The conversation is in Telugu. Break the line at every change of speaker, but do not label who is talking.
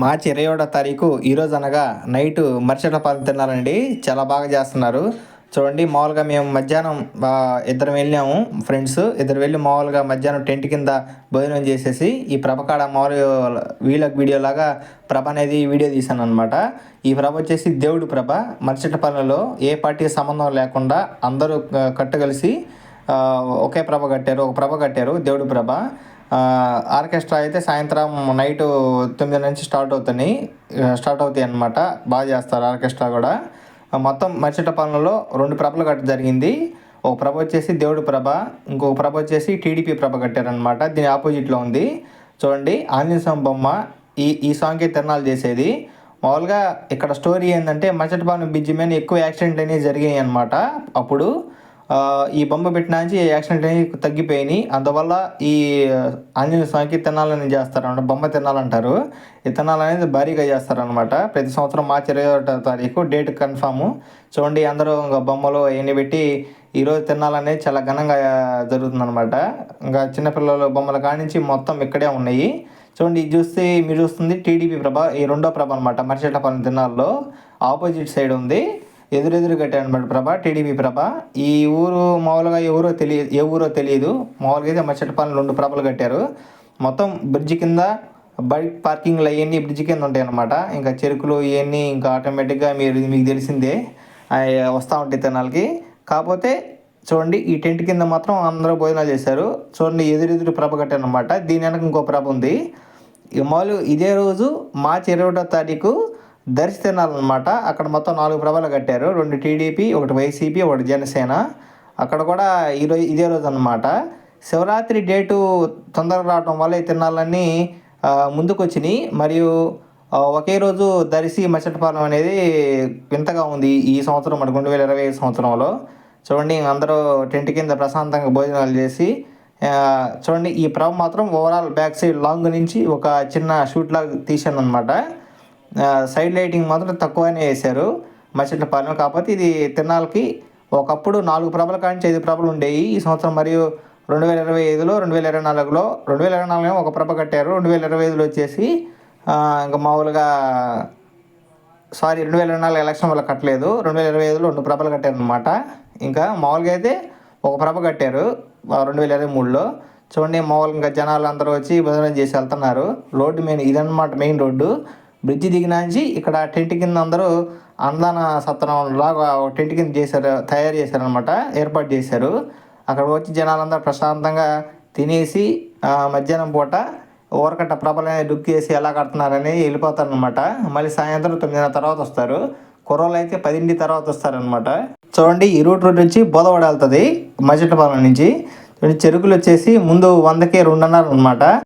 మార్చి 21వ తారీఖు ఈరోజు అనగా నైటు మర్చెటపాలెం తిన్నారండి. చాలా బాగా చేస్తున్నారు. చూడండి, మామూలుగా మేము మధ్యాహ్నం ఇద్దరం వెళ్ళాము ఫ్రెండ్స్. ఇద్దరు వెళ్ళి మామూలుగా మధ్యాహ్నం టెంట్ కింద భోజనం చేసేసి ఈ ప్రభకాడ మామూలుగా వీడియోలాగా ప్రభ అనేది వీడియో తీశాను అనమాట. ఈ ప్రభ వచ్చేసి దేవుడు ప్రభ. మర్చెటపాలెంలో ఏ పార్టీకి సంబంధం లేకుండా అందరూ కట్టుకలిసి ఒకే ప్రభ కట్టారు. ఒక ప్రభ కట్టారు, దేవుడు ప్రభ. ఆర్కెస్ట్రా అయితే సాయంత్రం నైటు 9 నుంచి స్టార్ట్ అవుతాయి అన్నమాట. బాగా చేస్తారు ఆర్కెస్ట్రా కూడా. మొత్తం మర్చెటపాలెంలో 2 ప్రభలు కట్ట జరిగింది. ఒక ప్రభ వచ్చేసి దేవుడు ప్రభ, ఇంకొక ప్రభ వచ్చేసి టీడీపీ ప్రభ కట్టారనమాట. దీని ఆపోజిట్లో ఉంది చూడండి, ఆంజనేయ స్వామి బొమ్మ. ఈ సాంగ్కి తిరణాలు చేసేది. మామూలుగా ఇక్కడ స్టోరీ ఏంటంటే, మర్చెటపాలెం బ్రిడ్జి మీద ఎక్కువ యాక్సిడెంట్ అనేవి జరిగాయి అనమాట. అప్పుడు ఈ బొమ్మ పెట్టినాంచి యాక్సిడెంట్ అనేవి తగ్గిపోయినాయి. అందువల్ల ఈ ఆంజనేయ స్వామికి తిరణాలని చేస్తారన్నమాట. బొమ్మ తిరణాలంటారు. ఈ తిరణాలు అనేది భారీగా చేస్తారనమాట. ప్రతి సంవత్సరం మార్చి 21వ తారీఖు డేట్ కన్ఫాము. చూడండి, అందరూ ఇంకా బొమ్మలు అవన్నీ పెట్టి ఈరోజు తిరణాలనేది చాలా ఘనంగా జరుగుతుందనమాట. ఇంకా చిన్నపిల్లల బొమ్మల కానించి మొత్తం ఇక్కడే ఉన్నాయి. చూడండి, ఇది మీరు చూస్తుంది టీడీపీ ప్రభ. ఈ రెండో ప్రభ అనమాట. మర్చెటపాలెం తిరణాల్లో ఆపోజిట్ సైడ్ ఉంది. ఎదురెదురు కట్టారనమాట ప్రభ, టీడీపీ ప్రభ. ఈ ఊరు మామూలుగా ఏ ఊరో తెలియదు. మామూలుగా అయితే మర్చెటపాలెం 2 ప్రభలు కట్టారు. మొత్తం బ్రిడ్జి కింద బైక్ పార్కింగ్లు అవన్నీ బ్రిడ్జి కింద ఉంటాయి అన్నమాట. ఇంకా చెరుకులు ఇవన్నీ ఇంకా ఆటోమేటిక్గా మీకు తెలిసిందే వస్తూ ఉంటాయి తిరణాలకి. కాకపోతే చూడండి, ఈ టెంట్ కింద మాత్రం అందరూ భోజనాలు చేశారు. చూడండి, ఎదురెదురు ప్రభ కట్టారనమాట. దీని వెనక ఇంకో ప్రభ ఉంది. మామూలు ఇదే రోజు మార్చి 21వ తారీఖు దర్శి తిరణాలన్నమాట. అక్కడ మొత్తం 4 ప్రభలు కట్టారు. 2 టీడీపీ, 1 వైసీపీ, 1 జనసేన. అక్కడ కూడా ఇదే రోజు అన్నమాట. శివరాత్రి డేటు తొందరగా రావడం వల్ల ఈ తిరణాలన్నీ ముందుకు వచ్చినాయి. మరియు ఒకే రోజు దర్శి మర్చెటపాలెం అనేది వింతగా ఉంది ఈ సంవత్సరం, మన 2025 సంవత్సరంలో. చూడండి, అందరూ టెంట్ కింద ప్రశాంతంగా భోజనాలు చేసి చూడండి, ఈ ప్రభ మాత్రం ఓవరాల్ బ్యాక్ సైడ్ లాంగ్ నుంచి ఒక చిన్న షూట్ లాగా తీశాను అనమాట. సైడ్ లైటింగ్ మాత్రం తక్కువనే వేశారు మర్చెటపాలెం. కాకపోతే ఇది తిరణాలకి ఒకప్పుడు 4 ప్రభల కానించి 5 ప్రభలు ఉండేవి. ఈ సంవత్సరం మరియు 2025లో 2024లో ఒక ప్రభ కట్టారు. 2025లో వచ్చేసి ఇంకా మామూలుగా 2024 ఎలక్షన్ వల్ల కట్టలేదు. 2025లో 2 ప్రభలు కట్టారనమాట. ఇంకా మామూలుగా అయితే ఒక ప్రభ కట్టారు 2023లో. చూడండి, మామూలుగా ఇంకా జనాలు అందరూ వచ్చి భోజనం చేసి వెళ్తున్నారు. రోడ్డు ఇదన్నమాట మెయిన్ రోడ్డు. బ్రిడ్జి దిగినాంచి ఇక్కడ టెంట్ కింద అందరూ అన్నదాన సత్రం లాగా టెంట్ కింద తయారు చేశారనమాట, ఏర్పాటు చేశారు. అక్కడ వచ్చి జనాలందరూ ప్రశాంతంగా తినేసి మధ్యాహ్నం పూట ఊరకట్ట ప్రభలని డుక్కి వేసి ఎలా కడుతున్నారని వెళ్ళిపోతారనమాట. మళ్ళీ సాయంత్రం 9 తర్వాత వస్తారు. కుర్రోళ్ళు అయితే 10 తర్వాత వస్తారనమాట. చూడండి, ఈ రూట్ వచ్చి బోధవాడ వెళ్తుంది మర్చెటపాలెం నుంచి. చెరుకులు వచ్చేసి ముందు 100కి 2.5 అనమాట.